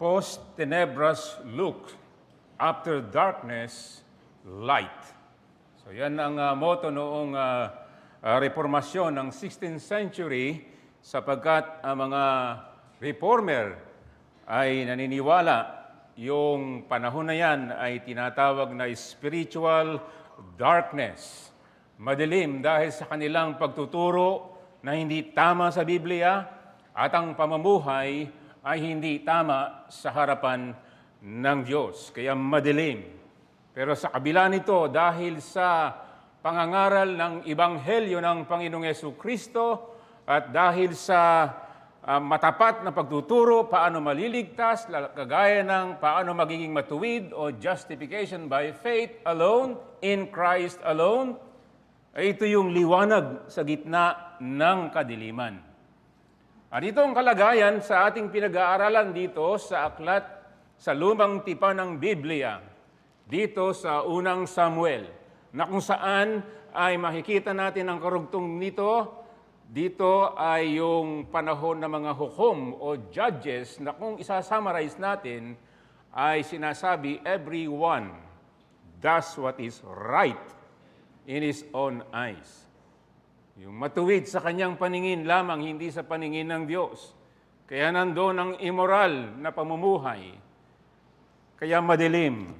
Post tenebras look, after darkness, light. So yan ang motto noong reformasyon ng 16th century sapagkat ang mga reformer ay naniniwala yung panahon na yan ay tinatawag na spiritual darkness. Madilim dahil sa kanilang pagtuturo na hindi tama sa Biblia at ang pamumuhay ay hindi tama sa harapan ng Diyos. Kaya madilim. Pero sa kabila nito, dahil sa pangangaral ng Ebanghelyo ng Panginoong Jesucristo at dahil sa matapat na pagtuturo, paano maliligtas, kagaya ng paano magiging matuwid o justification by faith alone, in Christ alone, ay ito yung liwanag sa gitna ng kadiliman. At ito ang kalagayan sa ating pinag-aaralan dito sa aklat sa lumang tipan ng Biblia, dito sa unang Samuel, na kung saan ay makikita natin ang karugtong nito. Dito ay yung panahon ng mga hukom o judges na kung isa-summarize natin ay sinasabi, everyone does what is right in his own eyes. Yung matuwid sa kanyang paningin lamang, hindi sa paningin ng Diyos. Kaya nandoon ang immoral na pamumuhay. Kaya madilim.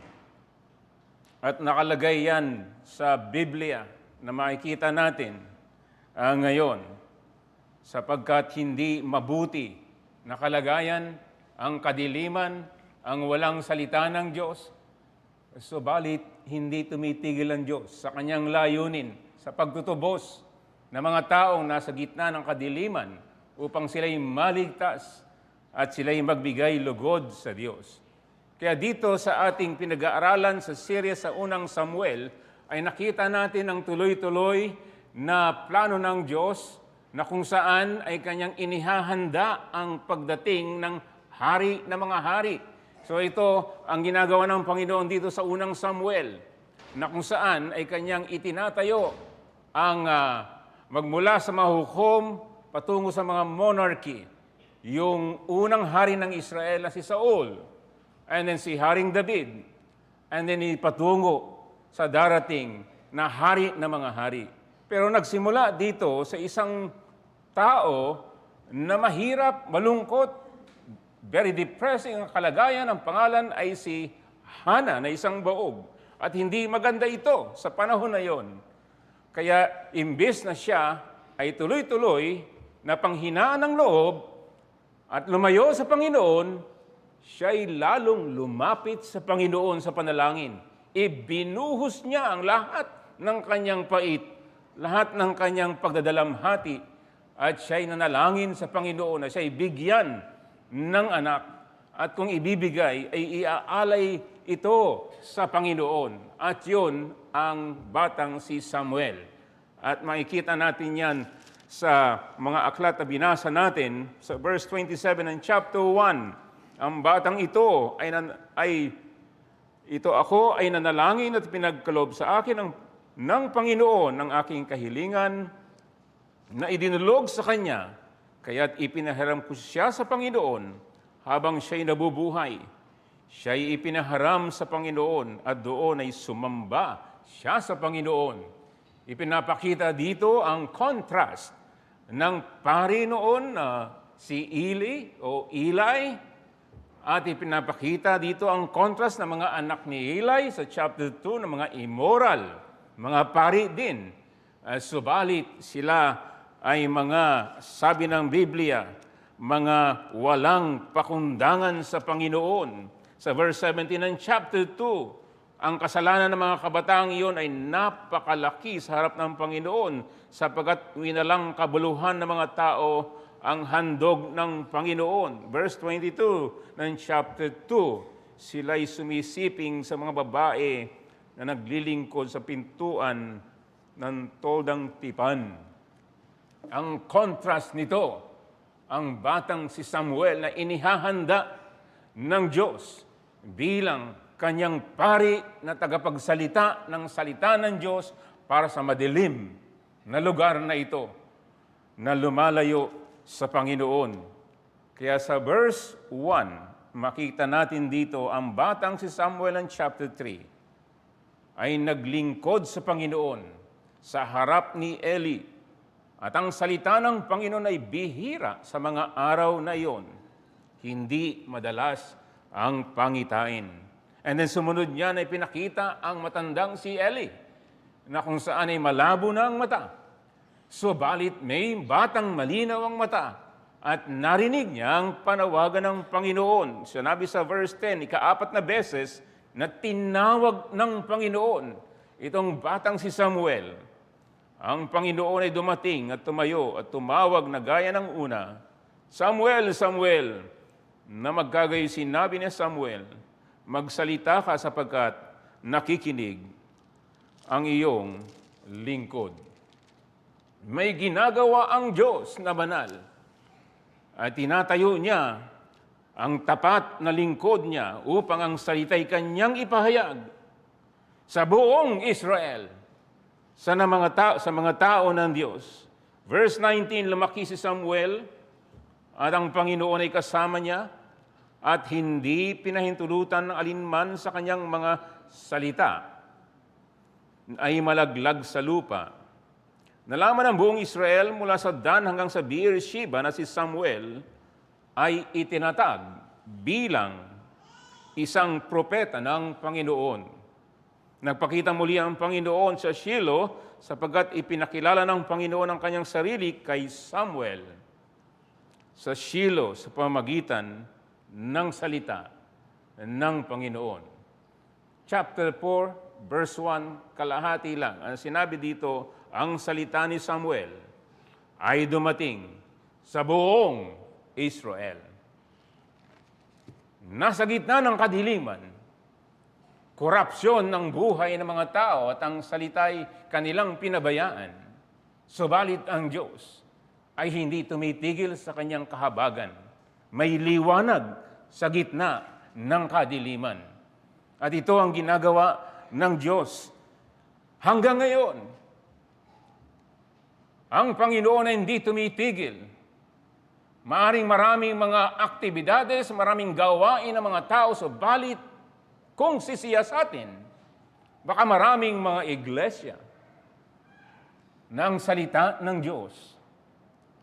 At nakalagay yan sa Biblia na makikita natin ngayon. Sapagkat hindi mabuti na kalagayan ang kadiliman, ang walang salita ng Diyos. Subalit, hindi tumitigil ang Diyos sa kanyang layunin, sa pagtutubos ng mga taong nasa gitna ng kadiliman upang sila'y maligtas at sila'y magbigay lugod sa Diyos. Kaya dito sa ating pinag-aaralan sa serye sa unang Samuel, ay nakita natin ang tuloy-tuloy na plano ng Diyos na kung saan ay kanyang inihahanda ang pagdating ng hari na mga hari. So ito ang ginagawa ng Panginoon dito sa unang Samuel, na kung saan ay kanyang itinatayo ang magmula sa mga hukom patungo sa mga monarchy. Yung unang hari ng Israel na si Saul, and then si Haring David, and then ipatungo sa darating na hari na mga hari. Pero nagsimula dito sa isang tao na mahirap, malungkot, very depressing ang kalagayan. Ang pangalan ay si Hana na isang baog. At hindi maganda ito sa panahon na yon. Kaya imbes na siya ay tuloy-tuloy na panghinaan ng loob at lumayo sa Panginoon, siya ay lalong lumapit sa Panginoon sa panalangin. Ibinuhos niya ang lahat ng kanyang pait, lahat ng kanyang pagdadalamhati, at siya ay nanalangin sa Panginoon na siya ay bigyan ng anak. At kung ibibigay, ay iaalay ito sa Panginoon. At yun ang batang si Samuel. At makikita natin yan sa mga aklat na binasa natin sa verse 27 ng chapter 1. Ang batang ito ito ako ay nanalangin at pinagkaloob sa akin ng Panginoon ng aking kahilingan na idinulog sa kanya, kaya't ipinahiram ko siya sa Panginoon habang siya'y nabubuhay. Siya'y ipinaharam sa Panginoon at doon ay sumamba siya sa Panginoon. Ipinapakita dito ang contrast ng pari noon na si Eli, at ipinapakita dito ang contrast ng mga anak ni Eli sa chapter 2 ng mga immoral, mga pari din. Subalit sila ay mga, sabi ng Biblia, mga walang pakundangan sa Panginoon. Sa verse 17 ng chapter 2, ang kasalanan ng mga kabataang iyon ay napakalaki sa harap ng Panginoon sapagkat winalang kabuluhan ng mga tao ang handog ng Panginoon. Verse 22 ng chapter 2, sila'y sumisiping sa mga babae na naglilingkod sa pintuan ng toldang tipan. Ang contrast nito, ang batang si Samuel na inihahanda ng Diyos bilang kanyang pari na tagapagsalita ng salita ng Diyos para sa madilim na lugar na ito, na lumalayo sa Panginoon. Kaya sa verse 1 makita natin dito ang batang si Samuel ng chapter 3 ay naglingkod sa Panginoon sa harap ni Eli. At ang salita ng Panginoon ay bihira sa mga araw na iyon. Hindi madalas ang pangitain. And then sumunod niya na ipinakita ang matandang si Eli na kung saan ay malabo na ang mata. Subalit may batang malinaw ang mata. At narinig niya ang panawagan ng Panginoon. Sinabi sa verse 10, ika-4 na beses na tinawag ng Panginoon itong batang si Samuel. Ang Panginoon ay dumating at tumayo at tumawag na gaya ng una, Samuel, Samuel, na magkagayo sinabi ni Samuel, magsalita ka sapagkat nakikinig ang iyong lingkod. May ginagawa ang Diyos na banal. At tinatayo niya ang tapat na lingkod niya upang ang salita'y kanyang ipahayag sa buong Israel, sa mga tao ng Diyos. Verse 19, lumaki si Samuel at ang Panginoon ay kasama niya at hindi pinahintulutan ng alinman sa kanyang mga salita ay malaglag sa lupa. Nalaman ng buong Israel mula sa Dan hanggang sa Beersheba na si Samuel ay itinatag bilang isang propeta ng Panginoon. Nagpakita muli ang Panginoon sa Shiloh sapagkat ipinakilala ng Panginoon ang kanyang sarili kay Samuel sa Shiloh sa pamamagitan ng salita ng Panginoon. Chapter 4, verse 1, kalahati lang. Ang sinabi dito, ang salita ni Samuel ay dumating sa buong Israel. Nasa gitna ng kadiliman, korupsyon ng buhay ng mga tao at ang salita'y kanilang pinabayaan. Subalit ang Diyos ay hindi tumitigil sa kanyang kahabagan. May liwanag sa gitna ng kadiliman. At ito ang ginagawa ng Diyos hanggang ngayon. Ang Panginoon ay hindi tumitigil. Maraming mga aktibidades, maraming gawain ng mga tao, subalit kung sisiyasatin, baka maraming mga iglesia ng salita ng Diyos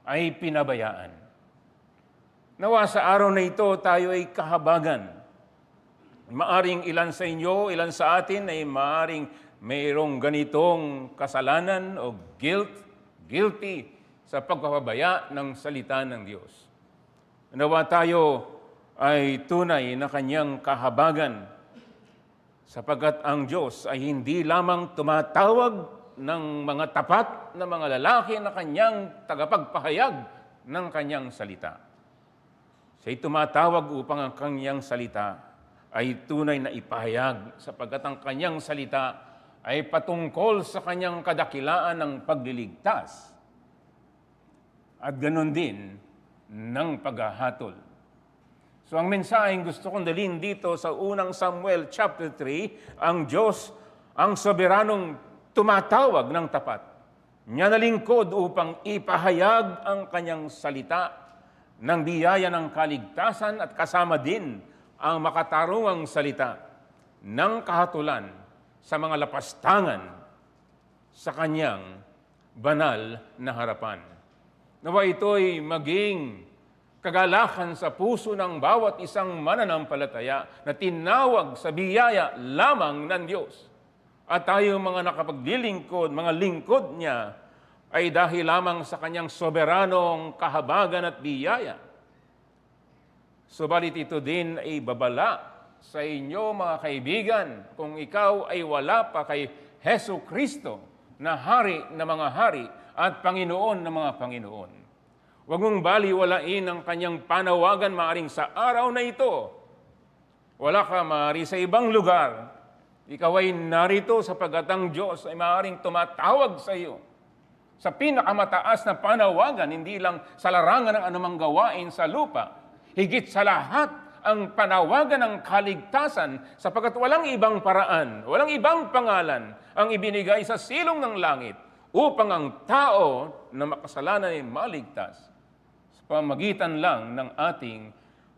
ay pinabayaan. Nawa sa araw na ito tayo ay kahabagan. Maaring ilan sa inyo, ilan sa atin ay maaring mayroong ganitong kasalanan o guilty sa pagpapabaya ng salita ng Diyos. Nawa tayo ay tunay na kanyang kahabagan sapagkat ang Diyos ay hindi lamang tumatawag ng mga tapat na mga lalaki na kanyang tagapagpahayag ng kanyang salita. Siya'y tumatawag upang ang kanyang salita ay tunay na ipahayag sapagkat ang kanyang salita ay patungkol sa kanyang kadakilaan ng pagliligtas at ganon din ng paghahatol. So ang mensaheng gusto kong dalhin dito sa unang Samuel chapter 3, ang Diyos ang soberanong tumatawag ng tapat. Niya na lingkod upang ipahayag ang kanyang salita ng biyaya ng kaligtasan at kasama din ang makatarungang salita ng kahatulan sa mga lapastangan sa kanyang banal na harapan. Nawa ito'y maging kagalakan sa puso ng bawat isang mananampalataya na tinawag sa biyaya lamang ng Diyos. At tayo mga nakapaglilingkod, mga lingkod niya, ay dahil lamang sa kanyang soberanong kahabagan at biyaya. Subalit ito din ay babala sa inyo mga kaibigan kung ikaw ay wala pa kay Hesu Kristo na hari ng mga hari at Panginoon ng mga Panginoon. Huwag mong baliwalain ang kanyang panawagan maaring sa araw na ito. Wala ka maaari sa ibang lugar. Ikaw ay narito sapagkat ang Diyos ay maaaring tumatawag sa iyo sa pinakamataas na panawagan, hindi lang sa larangan ng anumang gawain sa lupa. Higit sa lahat, ang panawagan ng kaligtasan sapagkat walang ibang paraan, walang ibang pangalan ang ibinigay sa silong ng langit upang ang tao na makasalanan ay maligtas sa pamagitan lang ng ating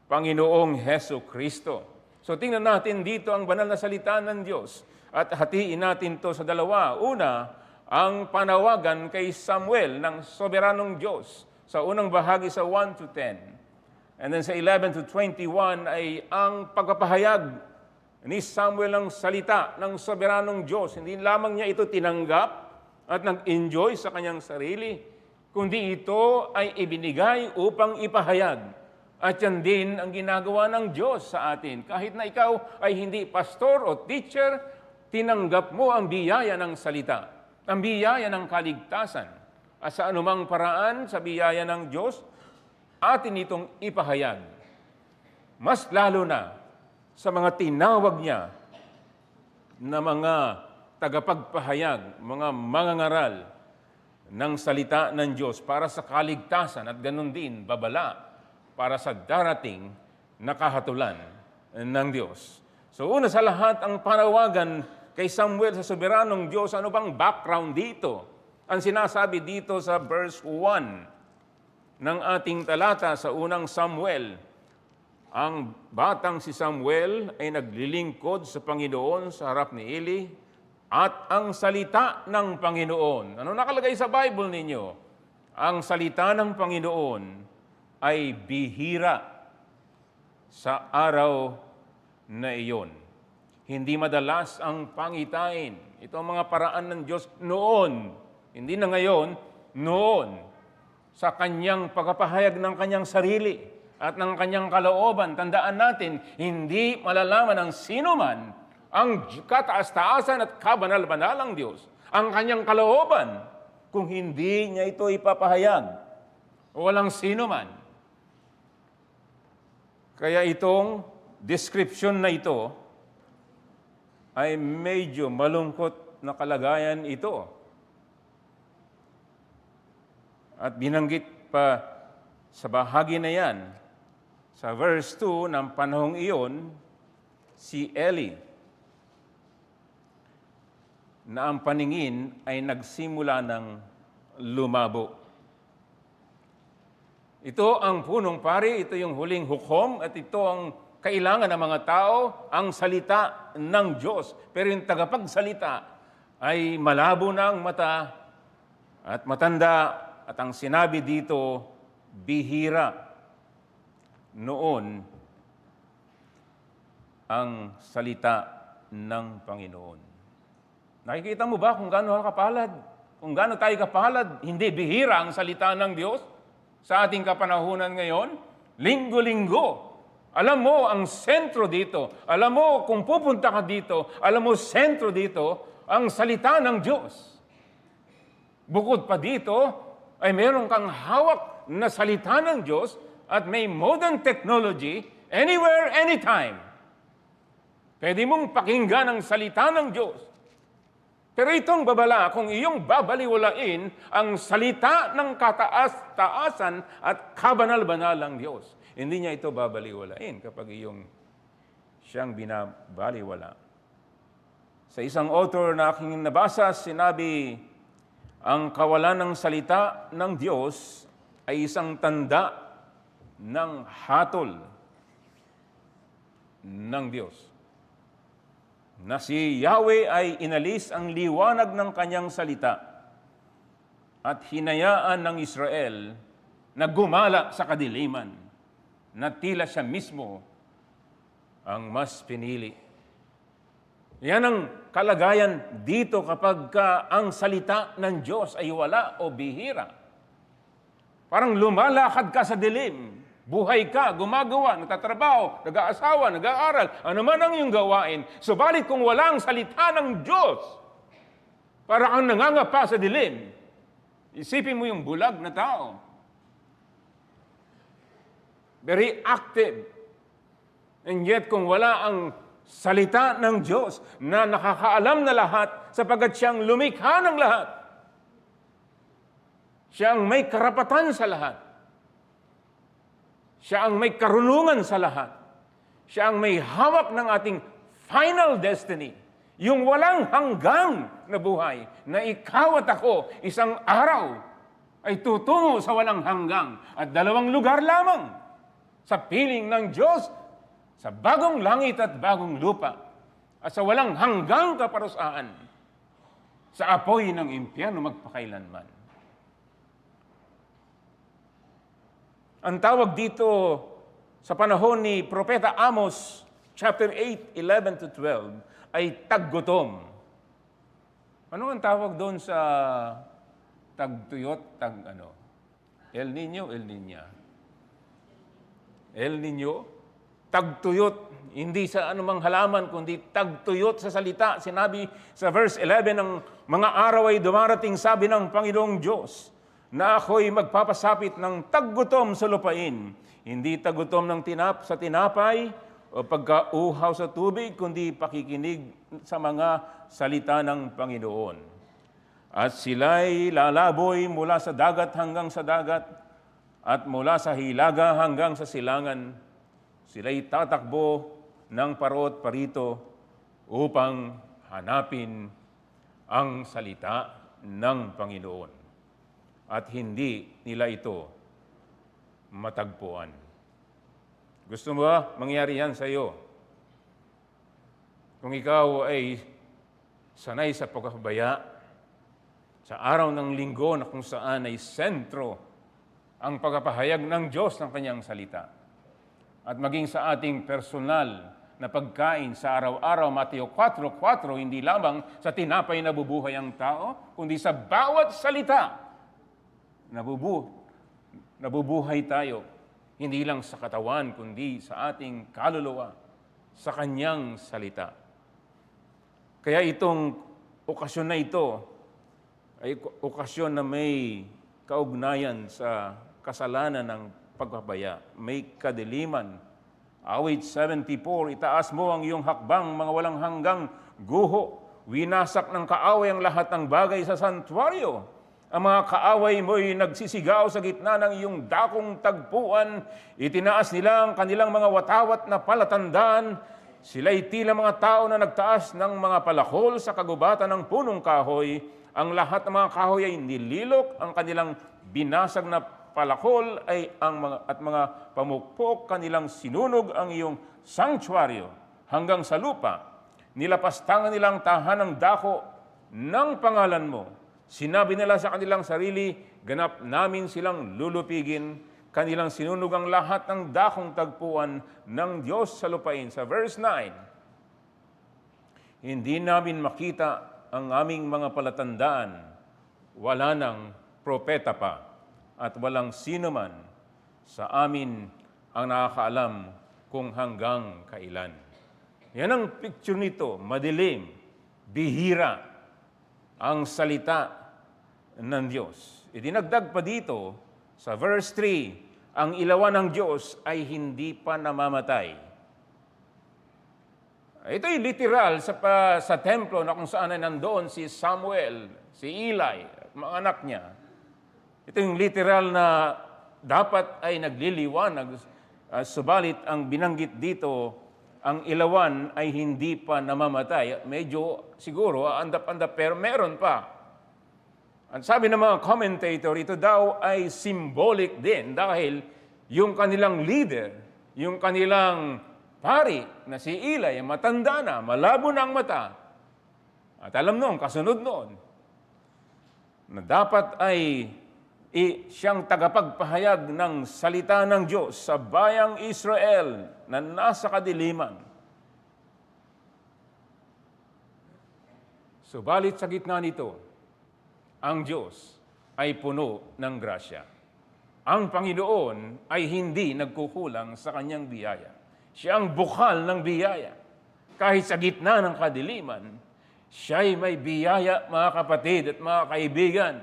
Panginoong Heso Kristo. So tingnan natin dito ang banal na salita ng Diyos at hatiin natin to sa dalawa. Una, ang panawagan kay Samuel ng soberanong Diyos sa unang bahagi sa 1 to 10. And then sa 11 to 21 ay ang pagpapahayag ni Samuel ng salita ng soberanong Diyos. Hindi lamang niya ito tinanggap at nag-enjoy sa kanyang sarili, kundi ito ay ibinigay upang ipahayag. At yan din ang ginagawa ng Diyos sa atin. Kahit na ikaw ay hindi pastor o teacher, tinanggap mo ang biyaya ng salita, ang biyaya ng kaligtasan. At sa anumang paraan sa biyaya ng Diyos, atin itong ipahayag. Mas lalo na sa mga tinawag niya na mga tagapagpahayag, mga mangangaral ng salita ng Diyos para sa kaligtasan at ganun din babala para sa darating na kahatulan ng Diyos. So una sa lahat, ang panawagan kay Samuel sa soberanong Diyos, ano bang background dito? Ang sinasabi dito sa verse 1 ng ating talata sa unang Samuel, ang batang si Samuel ay naglilingkod sa Panginoon sa harap ni Eli at ang salita ng Panginoon. Ano nakalagay sa Bible ninyo? Ang salita ng Panginoon ay bihira sa araw na iyon. Hindi madalas ang pangitain. Ito ang mga paraan ng Diyos noon. Hindi na ngayon, noon. Sa kanyang pagpapahayag ng kanyang sarili at ng kanyang kalooban. Tandaan natin, hindi malalaman ng sino man ang kataas-taasan at kabanal-banalang Diyos, ang kanyang kalooban, kung hindi niya ito ipapahayag. Walang sino man. Kaya itong description na ito ay medyo malungkot na kalagayan ito. At binanggit pa sa bahagi na yan, sa verse 2 ng panahong iyon, si Eli, na ang paningin ay nagsimula ng lumabo. Ito ang punong pari, ito yung huling hukom, at ito ang kailangan ng mga tao, ang salita ng Diyos. Pero yung tagapagsalita ay malabo na ang mata at matanda, at ang sinabi dito, bihira. Noon ang salita ng Panginoon. Nakikita mo ba kung gaano kapalad? Kung gaano tayo kapalad, hindi bihira ang salita ng Diyos sa ating kapanahunan ngayon? Linggo-linggo. Alam mo ang sentro dito. Alam mo kung pupunta ka dito, alam mo sentro dito, ang salita ng Diyos. Bukod pa dito, ay meron kang hawak na salita ng Diyos at may modern technology, anywhere, anytime. Pwede mong pakinggan ang salita ng Diyos. Pero itong babala, kung iyong babaliwalain ang salita ng kataas-taasan at kabanal-banalang Diyos, hindi niya ito babaliwalain kapag siyang binabaliwala. Sa isang author na aking nabasa, sinabi, ang kawalan ng salita ng Diyos ay isang tanda ng hatol ng Diyos. Na si Yahweh ay inalis ang liwanag ng kanyang salita at hinayaan ng Israel na gumala sa kadiliman, na tila siya mismo ang mas pinili. Yan ang kalagayan dito kapag ang salita ng Diyos ay wala o bihira. Parang lumalakad ka sa dilim. Buhay ka, gumagawa, nagtatrabaho, nag-aasawa, nag-aaral, ano man ang iyong gawain. Subalit kung walang salita ng Diyos, para kang nangangapa sa dilim. Isipin mo yung bulag na tao. Very active. And yet kung wala ang salita ng Diyos na nakakaalam na lahat sapagkat siyang lumikha ng lahat, siyang may karapatan sa lahat, siya ang may karunungan sa lahat. Siya ang may hawak ng ating final destiny. Yung walang hanggang na buhay na ikaw at ako isang araw ay tutungo sa walang hanggang at dalawang lugar lamang. sa piling ng Diyos, sa bagong langit at bagong lupa, at sa walang hanggang kaparusaan, sa apoy ng impyerno magpakailanman. Ang tawag dito sa panahon ni Propeta Amos, chapter 8, 11 to 12, ay taggutom. Ano ang tawag doon sa tagtuyot, El Niño, El Niña? El Niño, tagtuyot, hindi sa anumang halaman, kundi tagtuyot sa salita. Sinabi sa verse 11, ng mga araw ay dumarating, sabi ng Panginoong Diyos, na ako'y magpapasapit ng taggutom sa lupain. Hindi taggutom ng sa tinapay o pagkauhaw sa tubig, kundi pakikinig sa mga salita ng Panginoon. At sila'y lalaboy mula sa dagat hanggang sa dagat, at mula sa hilaga hanggang sa silangan. Sila'y tatakbo ng parot parito upang hanapin ang salita ng Panginoon. At hindi nila ito matagpuan. Gusto mo ba mangyari yan sa iyo? Kung ikaw ay sanay sa pagkakabaya, sa araw ng linggo na kung saan ay sentro ang pagpapahayag ng Diyos ng Kanyang salita. At maging sa ating personal na pagkain sa araw-araw, Mateo 4:4, hindi lamang sa tinapay nabubuhay ang tao, kundi sa bawat salita nabubuhay tayo. Hindi lang sa katawan, kundi sa ating kaluluwa, sa Kanyang salita. Kaya itong okasyon na ito ay okasyon na may kaugnayan sa kasalanan ng pagpapaya. May kadiliman. Awit 74, itaas mo ang iyong hakbang, mga walang hanggang guho. Winasak ng kaaway ang lahat ng bagay sa santuaryo. Ang mga kaaway mo'y nagsisigaw sa gitna ng iyong dakong tagpuan. Itinaas nila ang kanilang mga watawat na palatandaan. Sila'y tila mga tao na nagtaas ng mga palakol sa kagubatan ng punong kahoy. Ang lahat ng mga kahoy ay nililok, ang kanilang binasag na palakol ay mga pamukpok kanilang sinunog ang iyong sanctuaryo hanggang sa lupa. Nilapastangan nilang tahanang dako ng pangalan mo. Sinabi nila sa kanilang sarili, ganap namin silang lulupigin. Kanilang sinunog ang lahat ng dakong tagpuan ng Diyos sa lupain. Sa verse 9, hindi namin makita ang aming mga palatandaan, wala nang propeta pa, at walang sino man sa amin ang nakakaalam kung hanggang kailan. Yan ang picture nito, madilim, bihira, ang salita ng Diyos. Idinagdag pa dito, sa verse 3, ang ilawan ng Diyos ay hindi pa namamatay. Ito'y literal sa templo na kung saan ay nandoon si Samuel, si Eli, mga anak niya. Ito yung literal na dapat ay nagliliwanag, subalit ang binanggit dito, ang ilawan ay hindi pa namamatay. Medyo siguro, andap-andap, pero meron pa. At sabi ng mga commentator, ito daw ay symbolic din dahil yung kanilang leader, yung kanilang pari na si Eli, matanda na, malabo na ang mata. At alam noon, kasunod noon, na dapat ay siyang tagapagpahayag ng salita ng Diyos sa bayang Israel na nasa kadiliman. Subalit sa gitna nito, ang Diyos ay puno ng grasya. Ang Panginoon ay hindi nagkukulang sa kanyang biyaya. Siya ang bukal ng biyaya. Kahit sa gitna ng kadiliman, siya'y may biyaya, mga kapatid at mga kaibigan.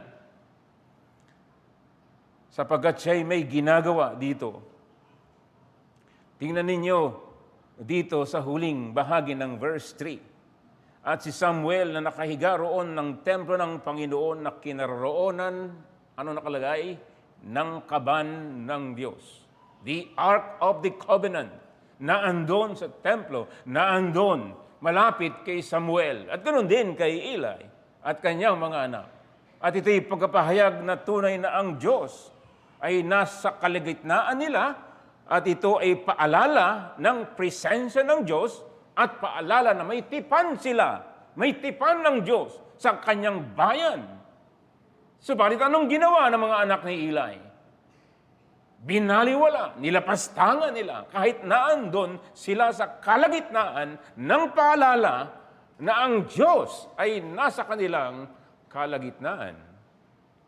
Sapagkat siya'y may ginagawa dito. Tingnan ninyo dito sa huling bahagi ng verse 3. At si Samuel na nakahiga roon ng templo ng Panginoon na kinaroroonan, ano nakalagay? Ng kaban ng Diyos. The Ark of the Covenant. Naandon sa templo, naandon malapit kay Samuel. At ganoon din kay Eli at kanyang mga anak. At ito'y pagkapahayag na tunay na ang Diyos ay nasa kalagitnaan nila At ito ay paalala ng presensya ng Diyos at paalala na may tipan sila, may tipan ng Diyos sa kanyang bayan. Subalit anong ginawa ng mga anak ni Eli? Binaliwala, nilapastangan nila kahit naandun sila sa kalagitnaan ng paalala na ang Diyos ay nasa kanilang kalagitnaan.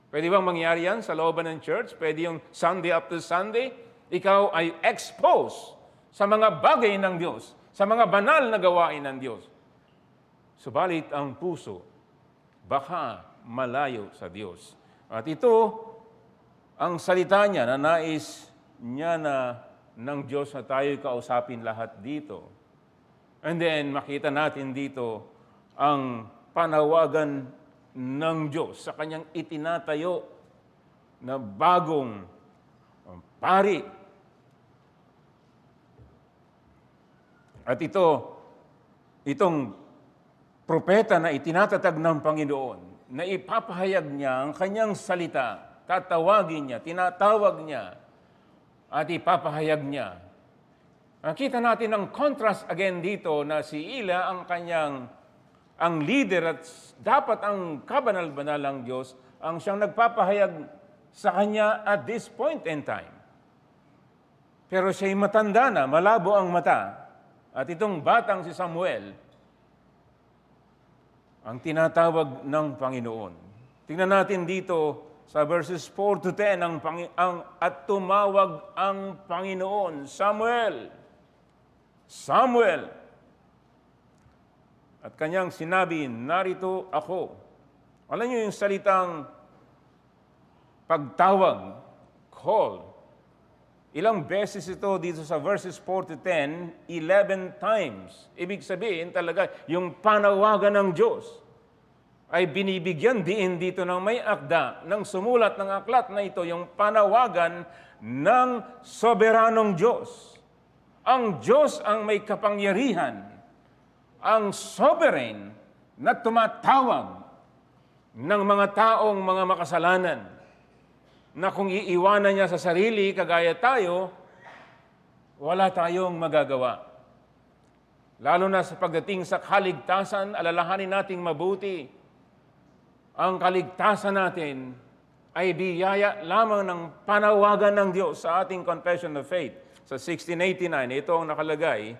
Pwede bang mangyari yan sa looban ng church? Pwede yung Sunday after Sunday, ikaw ay exposed sa mga bagay ng Diyos, sa mga banal na gawain ng Diyos. Subalit ang puso, baka malayo sa Diyos. At ito, ang salita niya na nais niya na ng Diyos na tayo kausapin lahat dito. And then, makita natin dito ang panawagan ng Diyos sa kanyang itinatayo na bagong pari. At itong propeta na itinatatag ng Panginoon, na ipapahayag niya ang kanyang salita, tatawagin niya, tinatawag niya, at ipapahayag niya. Nakita natin ang contrast again dito na si Ila ang leader at dapat ang kabanal-banalang Diyos ang siyang nagpapahayag sa kanya at this point in time. Pero siya'y matanda na, malabo ang mata. At itong batang si Samuel, ang tinatawag ng Panginoon. Tingnan natin dito sa verses 4 to 10, at tumawag ang Panginoon, Samuel, Samuel. At kanyang sinabi, narito ako. Alam niyo yung salitang pagtawag, call. Ilang beses ito dito sa verses 4 to 10, 11 times. Ibig sabihin talaga, yung panawagan ng Diyos ay binibigyan diin dito ng may akda, ng sumulat ng aklat na ito, yung panawagan ng soberanong Diyos. Ang Diyos ang may kapangyarihan, ang sovereign na tumatawag ng mga taong mga makasalanan, na kung iiwanan niya sa sarili, kagaya tayo, wala tayong magagawa. Lalo na sa pagdating sa kaligtasan, alalahanin nating mabuti. Ang kaligtasan natin ay biyaya lamang ng panawagan ng Diyos sa ating Confession of Faith. Sa 1689, ito ang nakalagay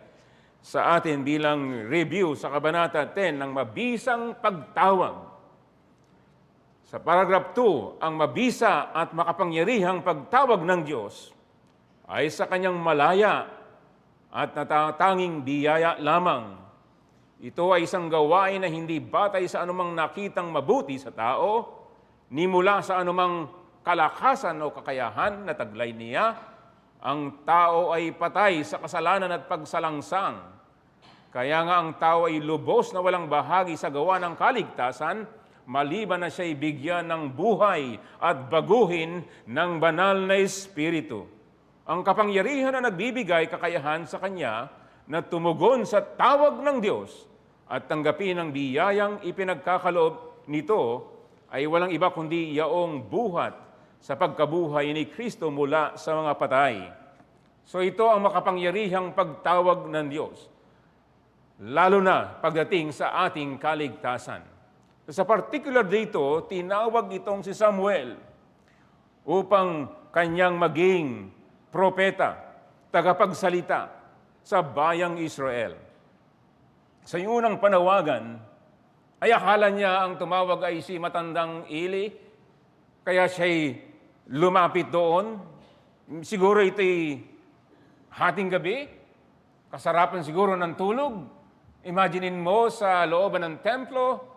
sa atin bilang review sa Kabanata 10 ng mabisang pagtawag. Sa paragraph 2, ang mabisa at makapangyarihang pagtawag ng Diyos ay sa kanyang malaya at natatanging biyaya lamang. Ito ay isang gawain na hindi batay sa anumang nakitang mabuti sa tao, ni mula sa anumang kalakasan o kakayahan na taglay niya. Ang tao ay patay sa kasalanan at pagsalangsang. Kaya nga ang tao ay lubos na walang bahagi sa gawa ng kaligtasan, maliban na siya'y bigyan ng buhay at baguhin ng banal na Espiritu. Ang kapangyarihan na nagbibigay kakayahan sa Kanya na tumugon sa tawag ng Diyos at tanggapin ang biyayang ipinagkakaloob nito ay walang iba kundi yaong buhat sa pagkabuhay ni Kristo mula sa mga patay. So ito ang makapangyarihang pagtawag ng Diyos, lalo na pagdating sa ating kaligtasan. Sa particular dito, tinawag itong si Samuel upang kanyang maging propeta, tagapagsalita sa bayang Israel. Sa unang panawagan, ay akala niya ang tumawag ay si matandang Eli, kaya siya'y lumapit doon. Siguro ito'y hating gabi, kasarapan siguro ng tulog. Imaginin mo sa looban ng templo,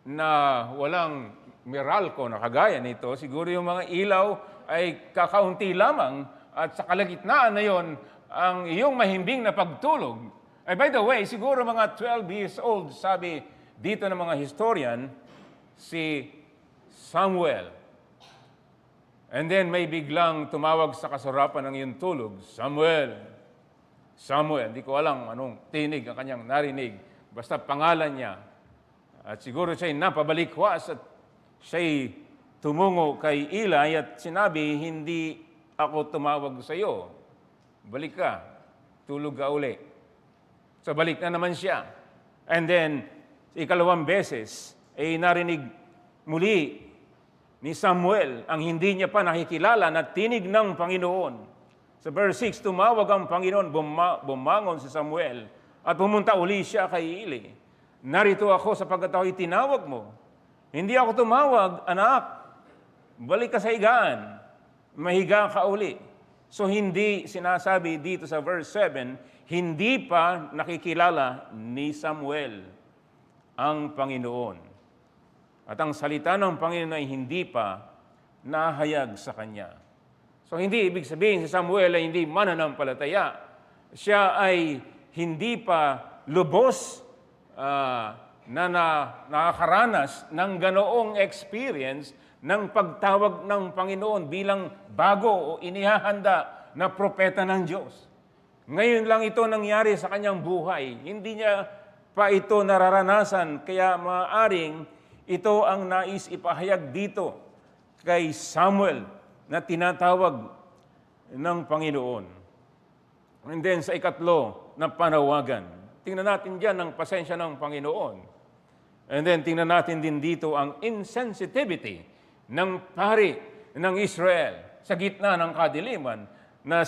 na walang Meralco na kagaya nito, siguro yung mga ilaw ay kakaunti lamang at sa kalagitnaan na yon ang iyong mahimbing na pagtulog. Ay by the way, siguro mga 12 years old, sabi dito ng mga historian, si Samuel. And then may biglang tumawag sa kasarapan ng iyong tulog, Samuel, Samuel. Hindi ko alam anong tinig ang kanyang narinig. Basta pangalan niya. At siguro siya'y napabalikwas at siya'y tumungo kay Eli at sinabi, hindi ako tumawag sa iyo. Balik ka, tulog ka uli. So balik na naman siya. And then, ikalawang beses, ay narinig muli ni Samuel ang hindi niya pa nakikilala na tinig ng Panginoon. Sa verse 6, tumawag ang Panginoon, bumangon si Samuel at pumunta uli siya kay Eli. Narito ako sapagkat ako'y tinawag mo. Hindi ako tumawag, anak. Balik ka sa higaan. Mahiga ka uli. So hindi sinasabi dito sa verse 7, hindi pa nakikilala ni Samuel ang Panginoon. At ang salita ng Panginoon ay hindi pa nahayag sa kanya. So hindi ibig sabihin si Samuel ay hindi mananampalataya. Siya ay hindi pa lubos na nakakaranas ng ganoong experience ng pagtawag ng Panginoon bilang bago o inihahanda na propeta ng Diyos. Ngayon lang ito nangyari sa kanyang buhay. Hindi niya pa ito nararanasan, kaya maaring ito ang nais ipahayag dito kay Samuel na tinatawag ng Panginoon. And then sa ikatlo na panawagan, tingnan natin dyan ang pasensya ng Panginoon. And then tingnan natin din dito ang insensitivity ng pari ng Israel sa gitna ng kadiliman na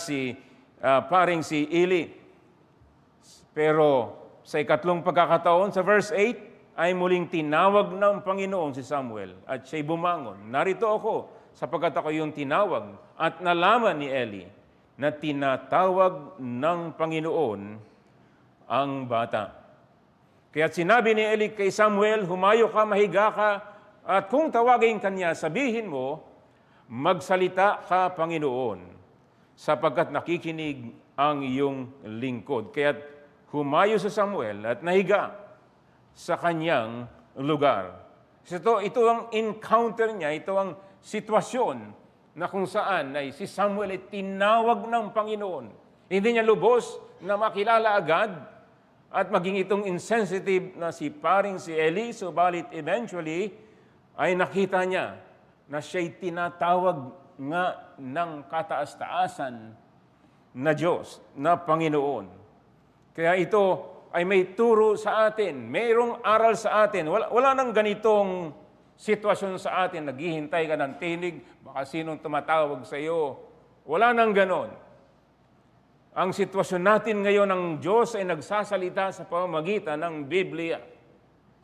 paring si Eli. Pero sa ikatlong pagkakataon, sa verse 8, ay muling tinawag ng Panginoon si Samuel at siya'y bumangon. Narito ako sapagkat ako yung tinawag at nalaman ni Eli na tinatawag ng Panginoon ang bata. Kaya sinabi ni Eli kay Samuel, humayo ka, mahiga ka, at kung tawagin kanya, sabihin mo, magsalita ka, Panginoon, sapagkat nakikinig ang iyong lingkod. Kaya humayo sa Samuel at nahiga sa kanyang lugar. Ito ang encounter niya, ito ang sitwasyon na kung saan ay si Samuel ay tinawag ng Panginoon. Hindi niya lubos na makilala agad at maging itong insensitive na si Eli, subalit eventually ay nakita niya na siya'y tinatawag nga ng kataas-taasan na Diyos, na Panginoon. Kaya ito ay may turo sa atin, mayroong aral sa atin. Wala nang ganitong sitwasyon sa atin, naghihintay ka ng tinig, baka sinong tumatawag sa iyo. Wala nang ganon. Ang sitwasyon natin ngayon ng Diyos ay nagsasalita sa pamamagitan ng Biblia.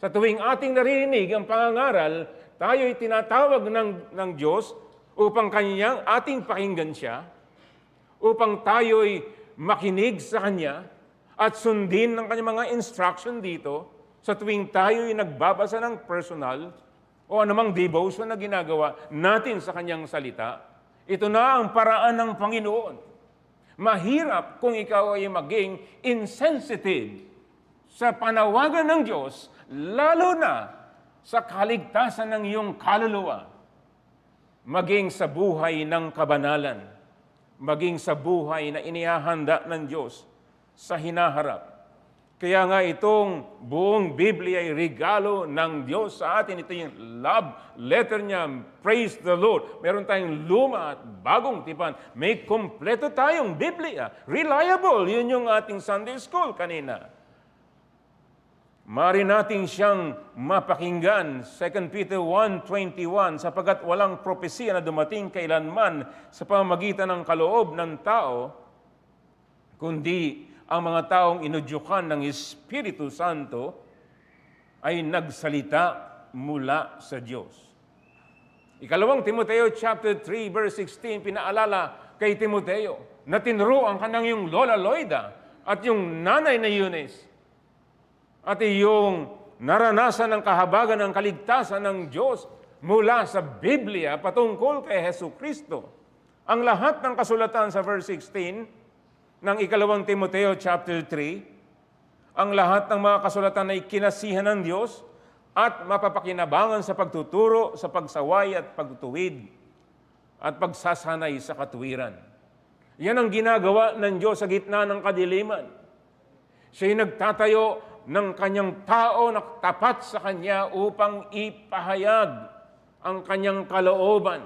Sa tuwing ating narinig ang pangangaral, tayo ay tinatawag ng Diyos upang kanyang ating pakinggan siya, upang tayo ay makinig sa Kanya at sundin ng kanyang mga instruction dito sa tuwing tayo ay nagbabasa ng personal o anumang devotion na ginagawa natin sa Kanyang salita. Ito na ang paraan ng Panginoon. Mahirap kung ikaw ay maging insensitive sa panawagan ng Diyos, lalo na sa kaligtasan ng iyong kaluluwa, maging sa buhay ng kabanalan, maging sa buhay na inihahanda ng Diyos sa hinaharap. Kaya nga itong buong Biblia ay regalo ng Diyos sa atin. Ito yung love letter niya. Praise the Lord. Meron tayong luma at bagong tipan. May kompleto tayong Biblia. Reliable. Yun yung ating Sunday school kanina. Mari natin siyang mapakinggan, 2 Peter 1:21, sapagkat walang propesya na dumating kailanman sa pamamagitan ng kaloob ng tao, kundi ang mga taong inudyukan ng Espiritu Santo ay nagsalita mula sa Diyos. Ikalawang Timoteo chapter 3 verse 16, pinaalala kay Timoteo na tinuruan ka ng yung Lola Loida at yung nanay na Eunice at yung naranasan ng kahabagan ng kaligtasan ng Diyos mula sa Biblia patungkol kay Hesus Kristo. Ang lahat ng kasulatan sa verse 16 ng ikalawang Timoteo chapter 3, ang lahat ng mga kasulatan ay kinasihan ng Diyos at mapapakinabangan sa pagtuturo, sa pagsaway at pagtutuwid at pagsasanay sa katuwiran. Yan ang ginagawa ng Diyos sa gitna ng kadiliman. Siya'y nagtatayo ng kanyang tao na tapat sa kanya upang ipahayag ang kanyang kalooban.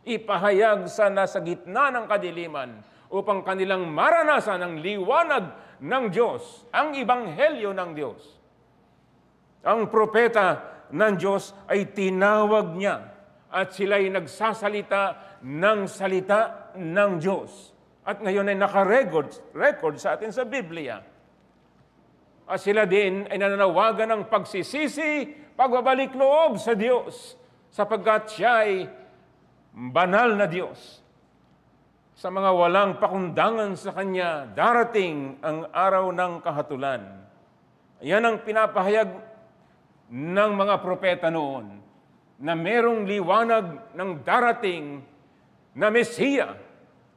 ipahayag sa nasa gitna ng kadiliman upang kanilang maranasan ang liwanag ng Diyos, ang Ebanghelyo ng Diyos. Ang propeta ng Diyos ay tinawag niya at sila'y nagsasalita ng salita ng Diyos. At ngayon ay naka-record sa atin sa Biblia. At sila din ay nananawagan ng pagsisisi, pagbabalik loob sa Diyos, sapagkat siya ay banal na Diyos. Sa mga walang pakundangan sa Kanya, darating ang araw ng kahatulan. Yan ang pinapahayag ng mga propeta noon, na merong liwanag ng darating na Mesiya,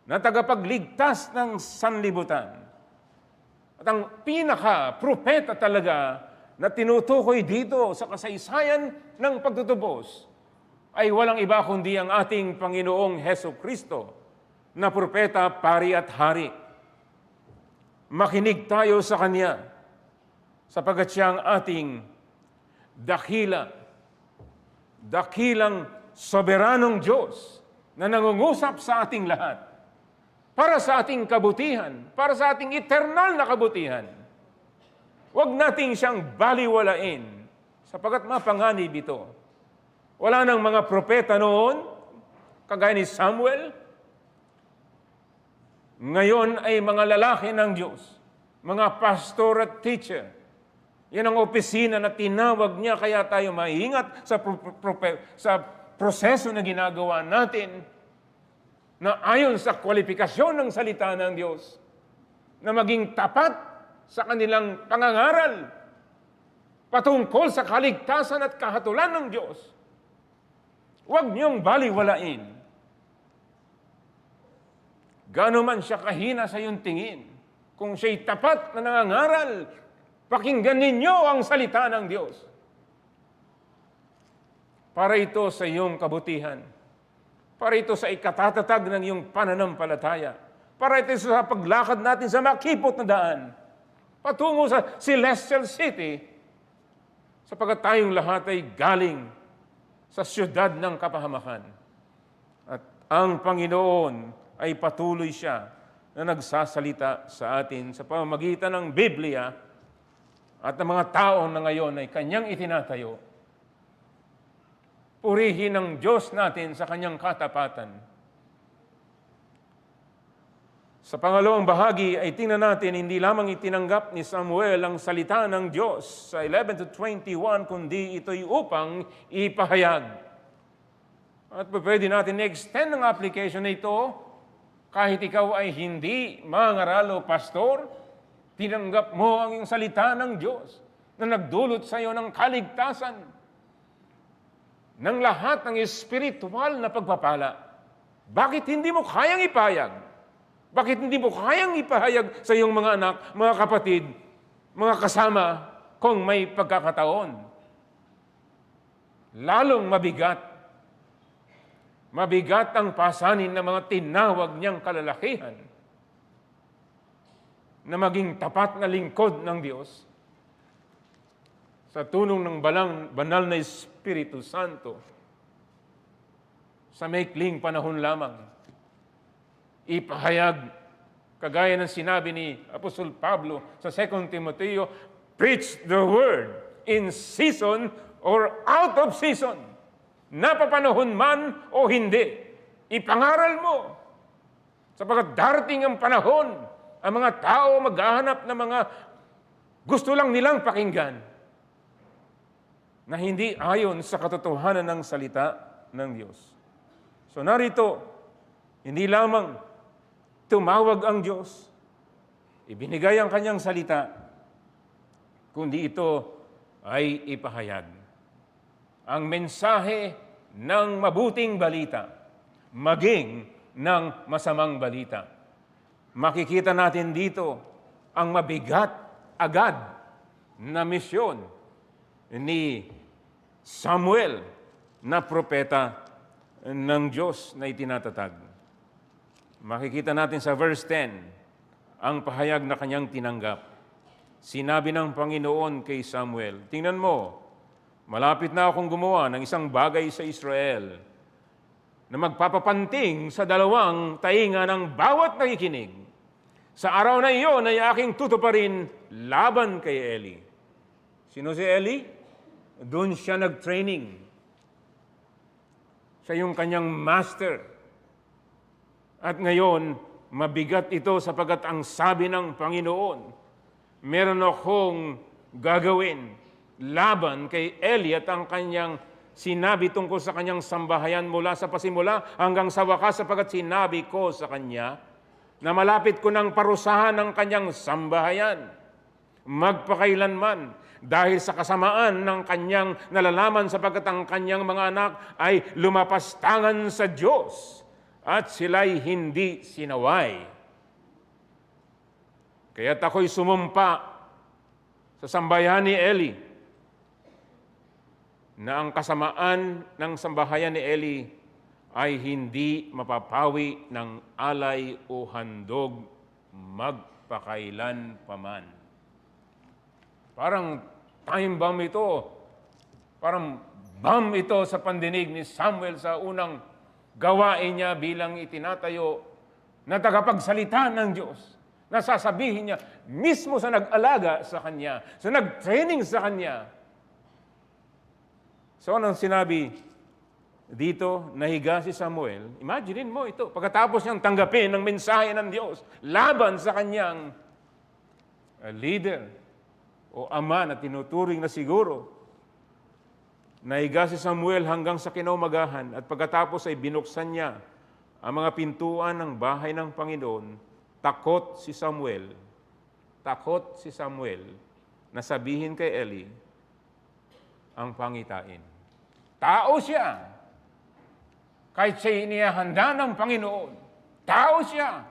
na tagapagligtas ng sanlibutan. At ang pinaka-propeta talaga na tinutukoy dito sa kasaysayan ng pagtutubos ay walang iba kundi ang ating Panginoong Hesukristo na propeta, pari at hari. Makinig tayo sa Kanya sapagkat siya ang ating dakilang soberanong Diyos na nangungusap sa ating lahat para sa ating kabutihan, para sa ating eternal na kabutihan. Huwag nating siyang baliwalain sapagkat mapanganib ito. Wala nang mga propeta noon, kagaya ni Samuel. Ngayon ay mga lalaki ng Diyos, mga pastor at teacher. Yan ang opisina na tinawag niya, kaya tayo maingat sa proseso na ginagawa natin na ayon sa kwalifikasyon ng salita ng Diyos, na maging tapat sa kanilang pangangaral patungkol sa kaligtasan at kahatulan ng Diyos. Huwag niyong baliwalain. Gaano man siya kahina sa iyong tingin, kung siya'y tapat na nangangaral, pakinggan ninyo ang salita ng Diyos. Para ito sa iyong kabutihan. Para ito sa ikatatatag ng iyong pananampalataya. Para ito sa paglakad natin sa makipot na daan. Patungo sa Celestial City. Sapagkat tayong lahat ay galing sa siyudad ng kapahamakan. At ang Panginoon ay patuloy siya na nagsasalita sa atin sa pamamagitan ng Biblia at ng mga tao na ngayon ay Kanyang itinatayo. Purihin ang Diyos natin sa Kanyang katapatan. Sa pangalawang bahagi ay tingnan natin, hindi lamang itinanggap ni Samuel ang salita ng Diyos sa 11-21, kundi ito'y upang ipahayag. At pwede natin i-extend ang application na ito kahit ikaw ay hindi mangaral o pastor, tinanggap mo ang iyong salita ng Diyos na nagdulot sa iyo ng kaligtasan, ng lahat ng espiritual na pagpapala. Bakit hindi mo kayang ipahayag? Bakit hindi mo kayang ipahayag sa iyong mga anak, mga kapatid, mga kasama kung may pagkakataon? Lalong mabigat. Mabigat ang pasanin ng mga tinawag niyang kalalakihan na maging tapat na lingkod ng Diyos sa tulong ng banal na Espiritu Santo sa maikling panahon lamang. Ipahayag, kagaya ng sinabi ni Apostol Pablo sa 2 Timoteo, preach the word in season or out of season. Napapanahon man o hindi, ipangaral mo. Sapagkat darating ang panahon, ang mga tao maghahanap ng mga gusto lang nilang pakinggan na hindi ayon sa katotohanan ng salita ng Diyos. So narito, hindi lamang tumawag ang Diyos, ibinigay ang Kanyang salita, kundi ito ay ipahayag. Ang mensahe ng mabuting balita, maging ng masamang balita. Makikita natin dito ang mabigat agad na misyon ni Samuel na propeta ng Diyos na itinatatag. Makikita natin sa verse 10 ang pahayag na kanyang tinanggap. Sinabi ng Panginoon kay Samuel, tingnan mo, malapit na akong gumawa ng isang bagay sa Israel. na magpapapanting sa dalawang tainga ng bawat nakikinig. Sa araw na iyon ay aking tutuparin laban kay Eli. Sino si Eli? Doon siya nag-training. Siya yung kanyang master. At ngayon, mabigat ito sapagkat ang sabi ng Panginoon, meron akong gagawin laban kay Eli at ang kanyang sinabi tungkol sa kanyang sambahayan mula sa pasimula hanggang sa wakas sapagkat sinabi ko sa kanya na malapit ko ng parusahan ng kanyang sambahayan magpakailanman dahil sa kasamaan ng kanyang nalalaman sapagkat ang kanyang mga anak ay lumapastangan sa Diyos at sila'y hindi sinaway. Kaya't ako'y sumumpa sa sambahayan ni Eli na ang kasamaan ng sambahayan ni Eli ay hindi mapapawi ng alay o handog magpakailan paman. Parang time bomb ito. Parang bomb ito sa pandinig ni Samuel sa unang gawain niya bilang itinatayo na tagapagsalita ng Diyos. Nasasabihin niya mismo sa nag-alaga sa kanya, sa nag-training sa kanya. So anong sinabi dito, nahiga si Samuel? Imagine mo ito, pagkatapos niyang tanggapin ng mensahe ng Diyos laban sa kanyang leader o ama na tinuturing na siguro. Nahiga si Samuel hanggang sa kinaumagahan at pagkatapos ay binuksan niya ang mga pintuan ng bahay ng Panginoon. Takot si Samuel na sabihin kay Eli ang pangitain. Tao siya. Kahit siya inihahanda ng Panginoon, tao siya.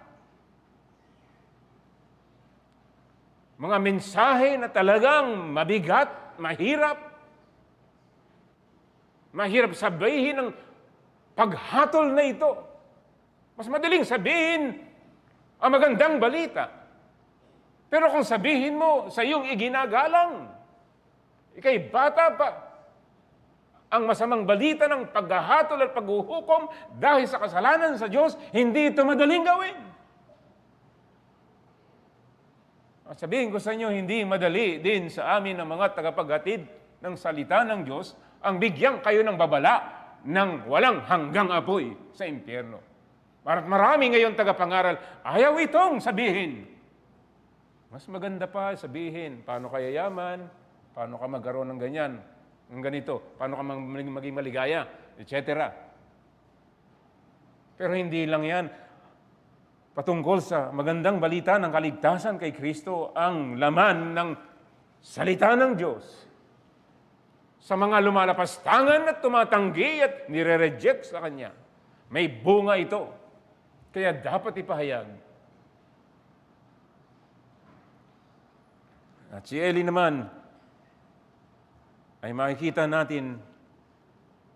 Mga mensahe na talagang mabigat, mahirap sabihin ng paghatol na ito. Mas madaling sabihin ang magandang balita. Pero kung sabihin mo sa iyong iginagalang, ikay bata pa, ang masamang balita ng paghahatol at paghuhukom dahil sa kasalanan sa Diyos, hindi ito madaling gawin. At sabihin ko sa inyo, hindi madali din sa amin ng mga tagapaghatid ng salita ng Diyos ang bigyan kayo ng babala ng walang hanggang apoy sa impyerno. At marami ngayon tagapangaral, ayaw itong sabihin. Mas maganda pa sabihin, paano ka yayaman, paano ka magkaroon ng ganyan, ng ganito, paano ka maging maligaya, etc. Pero hindi lang yan. Patungkol sa magandang balita ng kaligtasan kay Kristo, ang laman ng salita ng Diyos. Sa mga lumalapastangan at tumatanggi at nire-reject sa Kanya, may bunga ito. Kaya dapat ipahayag. At si Eli naman, ay makikita natin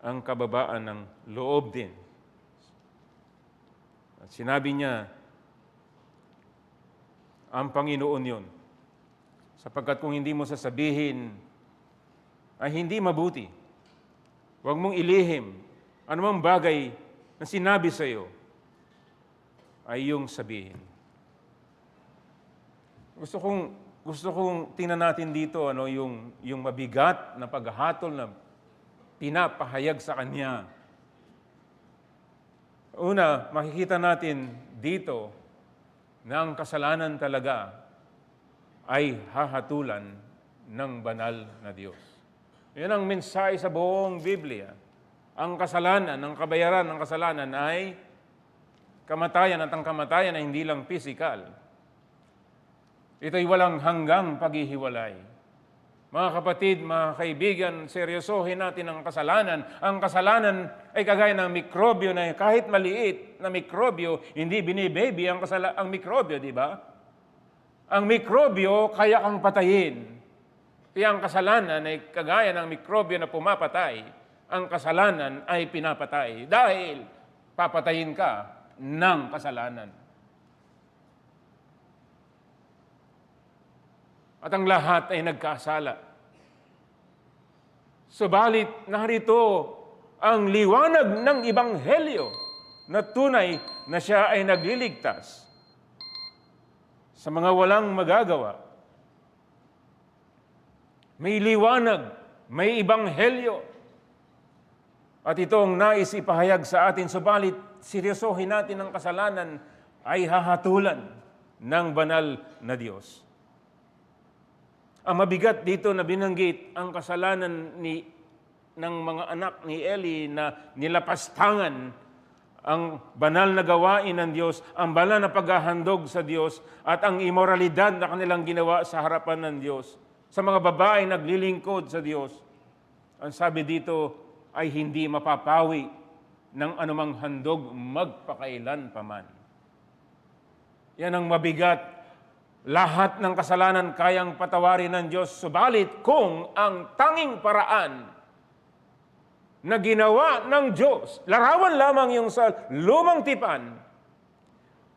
ang kababaan ng loob din. At sinabi niya, ang Panginoon yun. Sapagkat kung hindi mo sasabihin, ay hindi mabuti. Huwag mong ilihim. Anumang bagay na sinabi sa iyo, ay iyong sabihin. Gusto kong tingnan natin dito yung mabigat na paghahatol na pinapahayag sa Kanya. Una, makikita natin dito na ang kasalanan talaga ay hahatulan ng banal na Diyos. Yan ang mensahe sa buong Biblia. Ang kasalanan, ang kabayaran ng kasalanan ay kamatayan at ang kamatayan ay hindi lang physical. Ito'y walang hanggang paghihiwalay. Mga kapatid, mga kaibigan, seryosohin natin ang kasalanan. Ang kasalanan ay kagaya ng mikrobyo na kahit maliit na mikrobyo, hindi binibaby ang mikrobyo, di ba? Ang mikrobyo kaya kang patayin. Kaya ang kasalanan ay kagaya ng mikrobyo na pumapatay. Ang kasalanan ay pinapatay dahil papatayin ka ng kasalanan. At ang lahat ay nagkasala. Subalit, narito ang liwanag ng Ebanghelyo na tunay na siya ay nagliligtas sa mga walang magagawa. May liwanag, may Ebanghelyo. At ito ang nais ipahayag sa atin, subalit seryosohin natin ang kasalanan ay hahatulan ng banal na Diyos. Ang mabigat dito na binanggit ang kasalanan ng mga anak ni Eli na nilapastangan ang banal na gawain ng Diyos, ang banal na paghahandog sa Diyos at ang imoralidad na kanilang ginawa sa harapan ng Diyos. Sa mga babae naglilingkod sa Diyos, ang sabi dito ay hindi mapapawi ng anumang handog magpakailan paman. Yan ang mabigat. Lahat ng kasalanan kayang patawarin ng Diyos, subalit kung ang tanging paraan na ginawa ng Diyos, larawan lamang yung sa lumang tipan,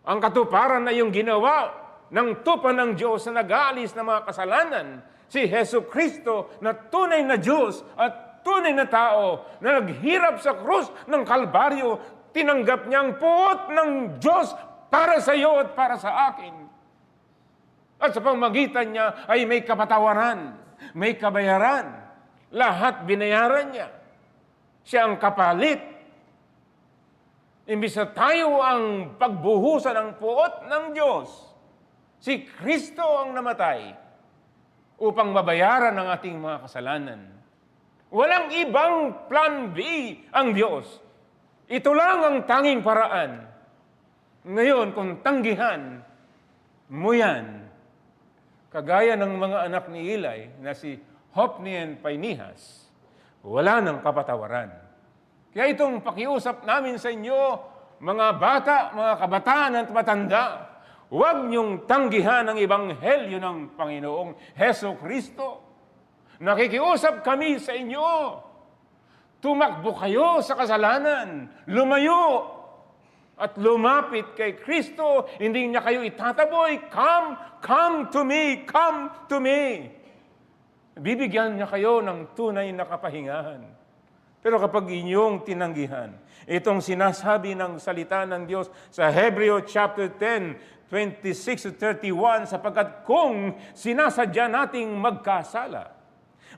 ang katuparan na yung ginawa ng tupan ng Diyos na nag-aalis ng mga kasalanan, si Hesus Kristo na tunay na Diyos at tunay na tao na naghirap sa krus ng Kalbaryo, tinanggap niya ang puot ng Diyos para sa iyo at para sa akin. At sa pamamagitan niya ay may kapatawaran, may kabayaran. Lahat binayaran niya. Siya ang kapalit. Imbis na tayo ang pagbuhusan ng puot ng Diyos, si Kristo ang namatay upang mabayaran ang ating mga kasalanan. Walang ibang plan B ang Diyos. Ito lang ang tanging paraan. Ngayon, kung tanggihan mo yan, kagaya ng mga anak ni Eli na si Hophni and Phinehas, wala ng kapatawaran. Kaya itong pakiusap namin sa inyo, mga bata, mga kabataan at matanda, huwag niyong tanggihan ang Ebanghelyo ng Panginoong Hesus Kristo. Nakikiusap kami sa inyo. Tumakbo kayo sa kasalanan. Lumayo at lumapit kay Kristo. Hindi niya kayo itataboy. Come to me, come to me. Bibigyan niya kayo ng tunay na kapahingahan. Pero kapag inyong tinanggihan, itong sinasabi ng salita ng Diyos sa Hebreo chapter 10, 26-31, sapagkat kung sinasadya nating magkasala,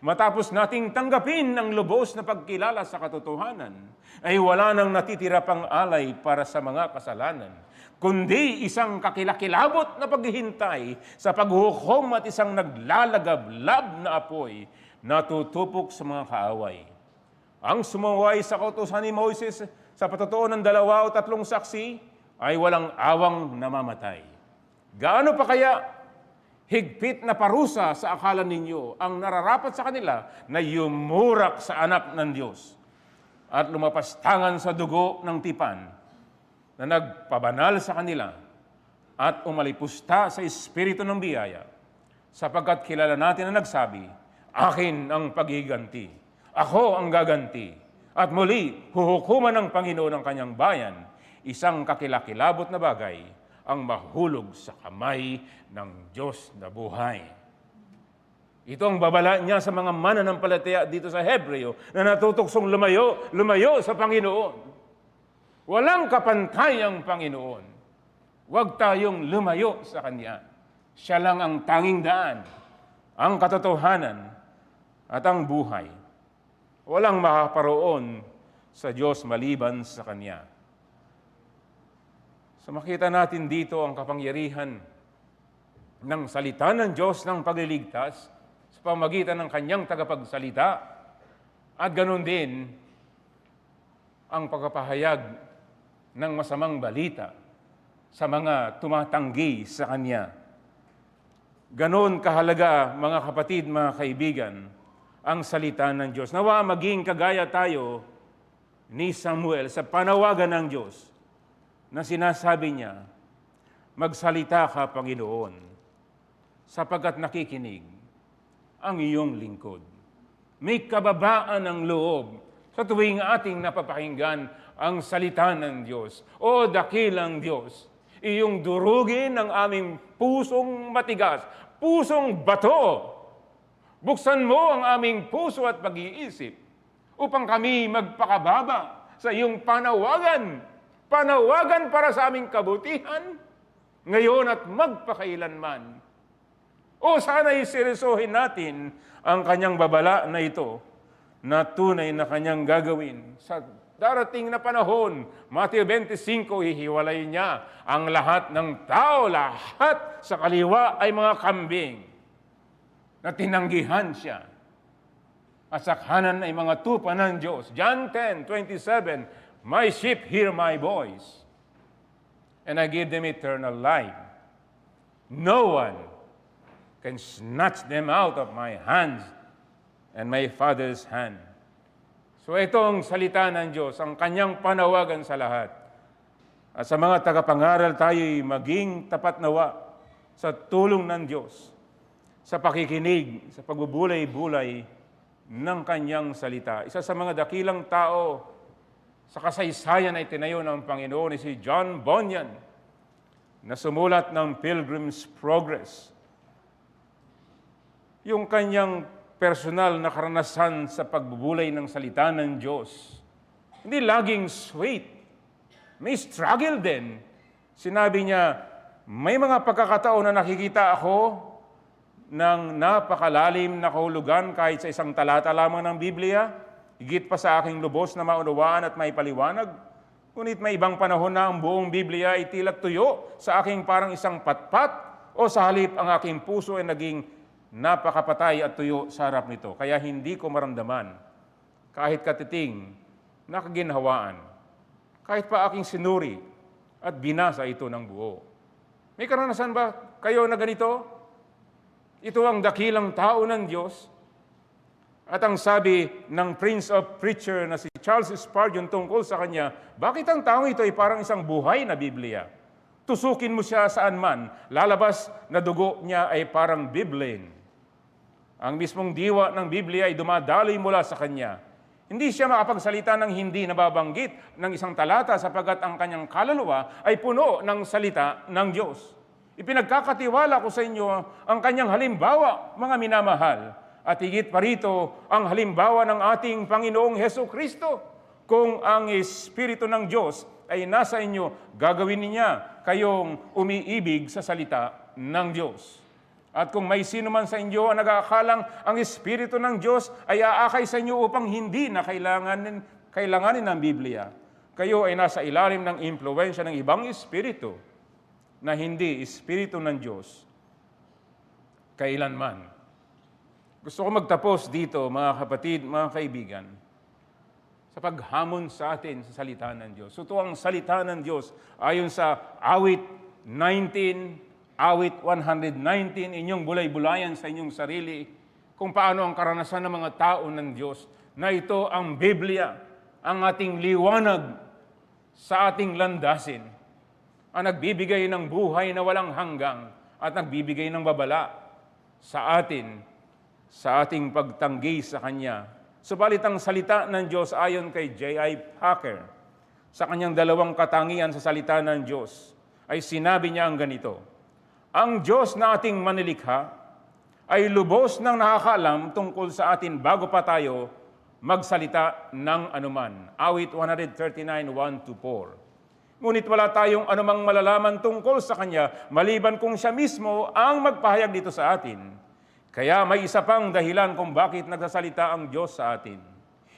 matapos nating tanggapin ang lubos na pagkilala sa katotohanan, ay wala nang natitira pang alay para sa mga kasalanan, kundi isang kakilakilabot na paghihintay sa paghukom at isang naglalagablab na apoy na tutupok sa mga kaaway. Ang sumuway sa kautusan ni Moses sa patotoo ng 2 o 3 saksi ay walang awang namamatay. Gaano pa kaya higpit na parusa sa akala ninyo ang nararapat sa kanila na yumurak sa anak ng Diyos at lumapastangan sa dugo ng tipan na nagpabanal sa kanila at umalipusta sa espiritu ng biyaya, sapagkat kilala natin na nagsabi, akin ang paghiganti, ako ang gaganti, at muli huhukuman ng Panginoon ang kanyang bayan, isang kakilakilabot na bagay ang mahulog sa kamay ng Diyos na buhay. Ito ang babala niya sa mga mananampalataya dito sa Hebreo na natutuksong lumayo sa Panginoon. Walang kapantay ang Panginoon. Huwag tayong lumayo sa Kanya. Siya lang ang tanging daan, ang katotohanan at ang buhay. Walang makaparoon sa Diyos maliban sa Kanya. So makita natin dito ang kapangyarihan ng salita ng Diyos ng pagliligtas sa pamagitan ng Kanyang tagapagsalita at ganoon din ang pagpapahayag ng masamang balita sa mga tumatanggi sa Kanya. Ganoon kahalaga, mga kapatid, mga kaibigan, ang salita ng Diyos. Nawa maging kagaya tayo ni Samuel sa panawagan ng Diyos na sinasabi niya, magsalita ka, Panginoon, sapagkat nakikinig ang iyong lingkod. May kababaan ng loob sa tuwing ating napapakinggan ang salita ng Diyos. O dakilang Diyos, iyong durugin ang aming pusong matigas, pusong bato. Buksan mo ang aming puso at pag-iisip upang kami magpakababa sa iyong panawagan. Panawagan para sa aming kabutihan, ngayon at magpakailanman. O sana'y seryosohin natin ang kanyang babala na ito, na tunay na kanyang gagawin. Sa darating na panahon, Mateo 25, hihiwalay niya ang lahat ng tao, lahat sa kaliwa ay mga kambing na tinanggihan siya. At sa kanan ay mga tupa ng Diyos. John 10:27, My sheep hear my voice, and I give them eternal life. No one can snatch them out of my hands and my Father's hand. So ito ang salita ng Diyos, ang kanyang panawagan sa lahat. At sa mga tagapangaral tayo'y maging tapat nawa sa tulong ng Diyos, sa pakikinig, sa pagbubulay-bulay ng kanyang salita. Isa sa mga dakilang tao sa kasaysayan ay tinayo ng Panginoon ni si John Bunyan, na sumulat ng Pilgrim's Progress. Yung kanyang personal na karanasan sa pagbubulay ng salita ng Diyos, hindi laging sweet. May struggle din. Sinabi niya, may mga pagkakataon na nakikita ako ng napakalalim na kahulugan kahit sa isang talata lamang ng Biblia, higit pa sa aking lubos na maunawaan at may paliwanag. Ngunit may ibang panahon na ang buong Biblia ay tila tuyo sa aking parang isang patpat, o sa halip ang aking puso ay naging napakapatay at tuyo sa harap nito. Kaya hindi ko maramdaman kahit katiting na kaginhawaan, kahit pa aking sinuri at binasa ito ng buo. May karanasan ba kayo na ganito? Ito ang dakilang tao ng Diyos. At ang sabi ng Prince of Preacher na si Charles Spurgeon tungkol sa kanya, bakit ang taong ito ay parang isang buhay na Biblia? Tusukin mo siya saan man, lalabas na dugo niya ay parang Biblin. Ang mismong diwa ng Biblia ay dumadaloy mula sa kanya. Hindi siya makapagsalita ng hindi nababanggit ng isang talata sapagkat ang kanyang kaluluwa ay puno ng salita ng Diyos. Ipinagkakatiwala ko sa inyo ang kanyang halimbawa, mga minamahal. At higit pa rito ang halimbawa ng ating Panginoong Hesukristo. Kung ang Espiritu ng Diyos ay nasa inyo, gagawin niya kayong umiibig sa salita ng Diyos. At kung may sino man sa inyo ang nag-aakalang ang Espiritu ng Diyos ay aakay sa inyo upang hindi na kailanganin ng Biblia, kayo ay nasa ilalim ng impluwensya ng ibang Espiritu na hindi Espiritu ng Diyos kailanman. Gusto ko magtapos dito, mga kapatid, mga kaibigan, sa paghamon sa atin sa salita ng Diyos. So ito ang salita ng Diyos ayon sa awit 19, awit 119, inyong bulay-bulayan sa inyong sarili kung paano ang karanasan ng mga tao ng Diyos na ito ang Biblia, ang ating liwanag sa ating landasin, ang nagbibigay ng buhay na walang hanggang at nagbibigay ng babala sa atin sa ating pagtanggi sa Kanya. Subalit ang salita ng Diyos ayon kay J.I. Packer, sa kanyang dalawang katangian sa salita ng Diyos, ay sinabi niya ang ganito, ang Diyos na ating manilikha ay lubos ng nakakaalam tungkol sa atin bago pa tayo magsalita ng anuman. Awit 139, 1-4. Ngunit wala tayong anumang malalaman tungkol sa Kanya, maliban kung Siya mismo ang magpahayag dito sa atin. Kaya may isa pang dahilan kung bakit nagsasalita ang Diyos sa atin.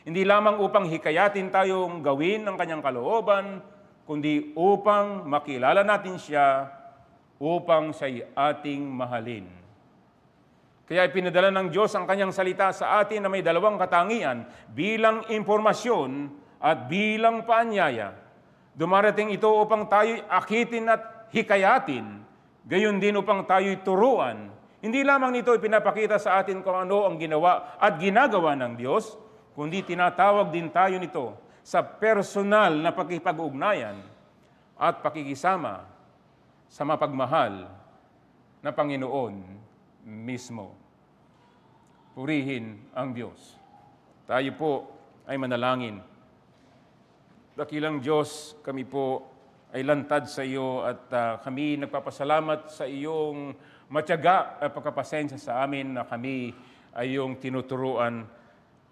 Hindi lamang upang hikayatin tayong gawin ang Kanyang kalooban, kundi upang makilala natin Siya, upang Siya'y ating mahalin. Kaya ipinadala ng Diyos ang Kanyang salita sa atin na may dalawang katangian bilang impormasyon at bilang paanyaya. Dumarating ito upang tayo'y akitin at hikayatin, gayon din upang tayo'y turuan. Hindi lamang nito ipinapakita sa atin kung ano ang ginawa at ginagawa ng Diyos, kundi tinatawag din tayo nito sa personal na pakikipag-ugnayan at pakikisama sa mapagmahal na Panginoon mismo. Purihin ang Diyos. Tayo po ay manalangin. Dakilang Diyos, kami po ay lantad sa iyo at kami nagpapasalamat sa iyong matyaga at pagkapasensya sa amin na kami ay iyong tinuturuan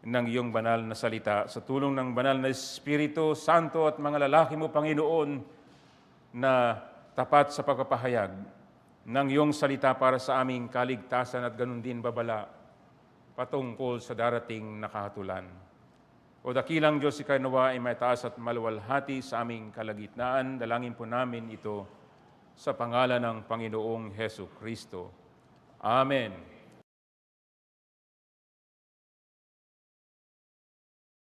ng iyong banal na salita. Sa tulong ng banal na Espiritu Santo at mga lalaki mo, Panginoon, na tapat sa pagpapahayag ng iyong salita para sa aming kaligtasan at ganun din babala patungkol sa darating na kahatulan. O dakilang Diyos, ikay nawa ay may taas at maluwalhati sa aming kalagitnaan. Dalangin po namin ito sa pangalan ng Panginoong Hesu Kristo. Amen.